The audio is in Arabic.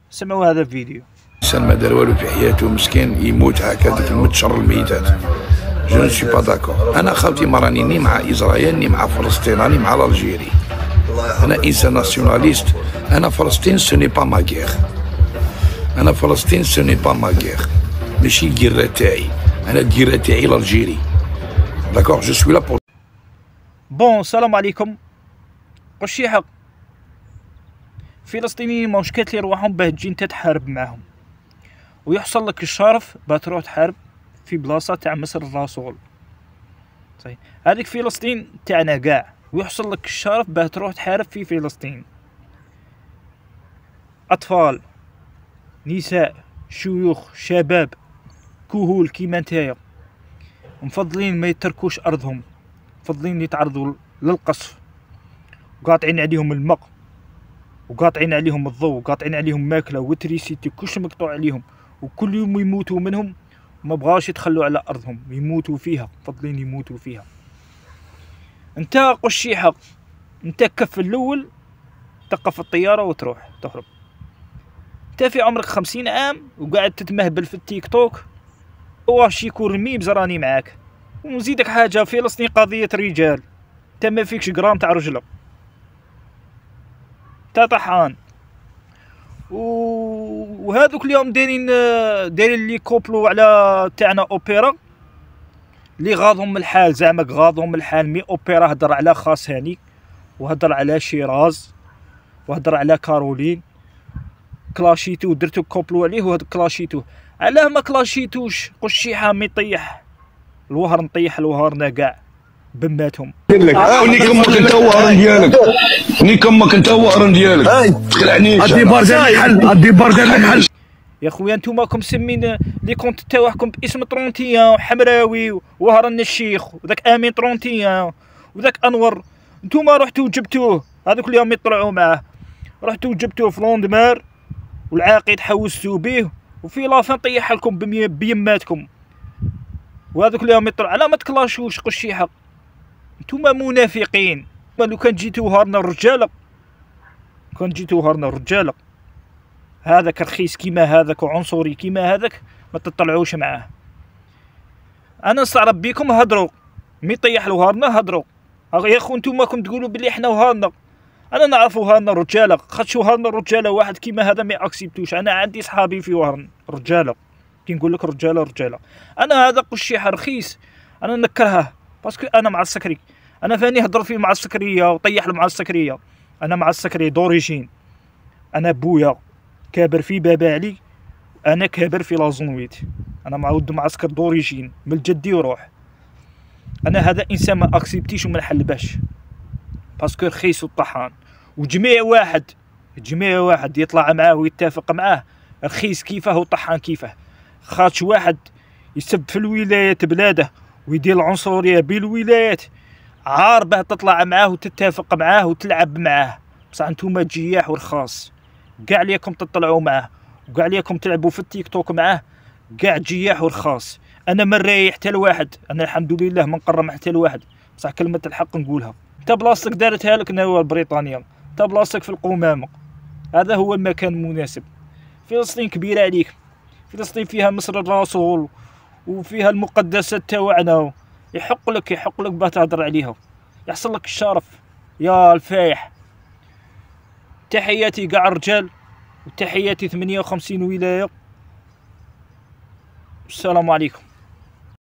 سمعوا هذا الفيديو. الانسان ما دار والو في حياته، مسكين يموت هكا ديك الموت شر الميتات. جو نو سوي با داكور. انا خاوتي ما راني ني مع اسرائيل ني مع فلسطين، راني مع الجيري. انا انسان ناسيوناليست. انا فلسطين سو ني با ما غير. انا فلسطين سو ني با ما غير، ماشي الكيرة تاعي. انا الكيرة تاعي الجيري. داكور جو سوي لا بور. بون السلام عليكم. قشي حق فلسطينيين ماهوش كاتلين رواحهم باه تجي نتا تحارب معاهم ويحصل لك الشرف باه تروح تحارب في بلاصه تاع مصر الرسول. صحيح هذيك فلسطين تاعنا كاع، ويحصل لك الشرف باه تروح تحارب في فلسطين. اطفال، نساء، شيوخ، شباب، كهول كيما نتايا مفضلين ما يتركوش ارضهم، مفضلين يتعرضوا للقصف، وقاطعين عليهم الماء وقاطعين عليهم الضوء وقاطعين عليهم ماكله وتريسيتي، كلش مقطوع عليهم، وكل يوم يموتوا منهم. ما بغاوش يتخلوا على ارضهم، يموتوا فيها، مفضلين يموتوا فيها. انت قشيحه، انت كف الاول تقف الطياره وتروح تهرب. انت في عمرك 50 عام وقاعد تتمهبل في التيك توك، واش يكون ميمز راني معاك. ونزيدك حاجه، فلسطين قضيه رجال، انت ما فيكش جرام تاع رجله، تا طحان. وهذوك اليوم دايرين لي كوبلو على تاعنا اوبيرا اللي غاضهم الحال، زعما غاضهم الحال. مي اوبيرا هضر على خاصاني وهضر على شيراز وهضر على كارولين، كلاشيتو درتو كوبلو عليه. وهذا كلاشيتو علاه ما كلاشيتوش؟ قشيحه مي طيح الوهر، نطيح الوهرنا كاع بماتهم. وني كمك انت وهرن ديالك، ني كمك انت وهرن ديالك، تخلعنيش. ادي باردان الحل، ادي باردان الحل. يا خويا نتوما راكم مسمين لي كونت تاعكم باسم 31 حمراوي وهرن الشيخ وذاك امين 31 وذاك انور. نتوما رحتوا جبتوه هذوك اليوم يطلعوا معاه، رحتوا جبتوه في لوندمار والعاقد حوستوا به، وفي لافان طيح لكم بيماتكم. وهذوك اليوم يطلع على ما تكلاشوش. قشيحه نتوما منافقين. لو كان جيتو هارنا الرجاله، كان جيتو هارنا الرجاله، هذاك رخيص كيما هذاك وعنصري كيما هذاك ما تطلعوش معاه. انا نستعرب بيكم هضروا، مي طيح له هارنا هضروا. يا خو نتوما راكم تقولوا بلي حنا وهارنا، انا نعرفوا هارنا الرجاله، خاطش هارنا الرجاله واحد كيما هذا ما اكسبتوش. انا عندي صحابي في وهرن رجاله، كي نقول لك رجاله. انا هذا قشيحه رخيص انا نكرهه باسكو انا مع السكري. انا فاني هضر فيه مع السكريه وطيح له مع السكريه. انا مع السكري دوريجين، انا بويا كابر في بابا علي، انا كابر في لازونويت، انا معود معسكر دوريجين من الجدي وروح. انا هذا انسان ما اكسبتيش وما نحلباش باسكو رخيص وطحان. وجميع واحد يطلع معاه ويتفق معاه رخيص كيفه وطحان كيفه. خاطش واحد يسب في الولايات بلاده ويدير العنصريه بالولايات، عار باه تطلع معاه وتتفق معاه وتلعب معاه. بصح نتوما جياح ورخاص، كاع ليكم تطلعوا معاه وكاع ليكم تلعبوا في التيك توك معاه، كاع جياح ورخاص. انا ما نريح حتى لواحد، انا الحمد لله ما نقرم حتى لواحد، بصح كلمه الحق نقولها. انت بلاصتك دارتها لك نوا بريطانيا، انت بلاصتك في القمامه، هذا هو المكان المناسب. فلسطين كبيره عليك، فلسطين فيها مصر الرسول وفيها المقدسات تاعنا، يحق لك باه تهضر عليها، يحصل لك الشرف يا الفايح. تحياتي كاع الرجال وتحياتي 58 ولايه. السلام عليكم.